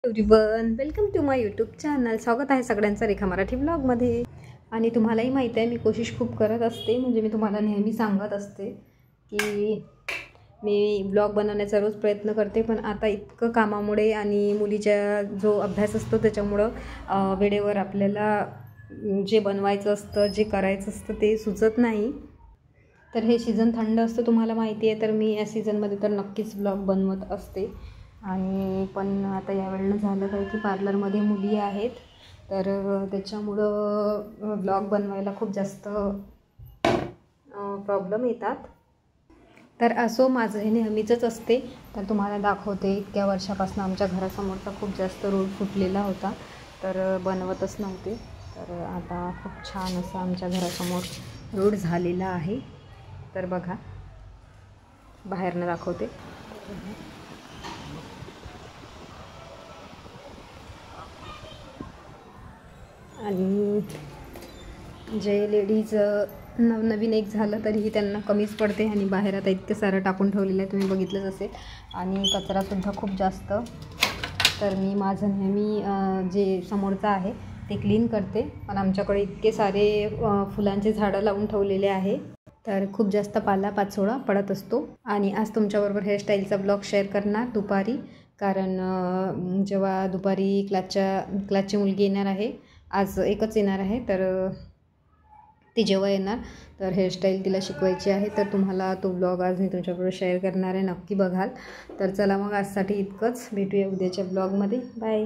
Everyone, welcome to my YouTube channel. स्वागत आहे सगळ्यांचं रेखा मराठी ब्लॉगमध्ये. आणि तुम्हालाही माहीत आहे, मी कोशिश खूप करत असते. म्हणजे मी तुम्हाला नेहमी सांगत असते की मी ब्लॉग बनवण्याचा रोज प्रयत्न करते, पण आता इतकं कामामुळे आणि मुलीचा जो अभ्यास असतो त्याच्यामुळं वेळेवर आपल्याला जे बनवायचं असतं, जे करायचं असतं ते सुचत नाही. तर हे सीझन थंड असतं, तुम्हाला माहिती आहे. तर मी या सीझनमध्ये तर नक्कीच ब्लॉग बनवत असते. आणि पण आता यावेळेला झालं काय की पार्लरमध्ये मुली आहेत, तर त्याच्यामुळं ब्लॉग बनवायला खूप जास्त प्रॉब्लेम येतात. तर असो, माझं हे नेहमीचंच असते. तर तुम्हाला दाखवते, इतक्या वर्षापासून आमच्या घरासमोरचा खूप जास्त रोड फुटलेला होता, तर बनवतच नव्हते. तर आता खूप छान असं आमच्या घरासमोर रोड झालेला आहे. तर बघा, बाहेरनं दाखवते. आणि जे लेडीज नवीन एक झालं तरीही त्यांना कमीच पडते. आणि बाहेर आता इतकं सारं टाकून ठेवलेलं आहे, तुम्ही बघितलंच असेल. आणि कचरासुद्धा खूप जास्त. तर मी माझं नेहमी जे समोरचं आहे ते क्लीन करते. पण आमच्याकडे इतके सारे फुलांचे झाडं लावून ठेवलेले आहे, तर खूप जास्त पालापाचोळा पडत असतो. आणि आज तुमच्याबरोबर हेअरस्टाईलचा ब्लॉग शेअर करणार दुपारी, कारण जेव्हा दुपारी क्लासची मुलगी येणार आहे, आज एकच येणार आहे. तर ती जेव्हा येणार तर हेअरस्टाईल तिला शिकवायची आहे. तर तुम्हाला तो ब्लॉग आज मी तुमच्याबरोबर शेअर करणार आहे, नक्की बघाल. तर चला मग, आजसाठी इतकंच. भेटूया उद्याच्या ब्लॉगमध्ये. बाय.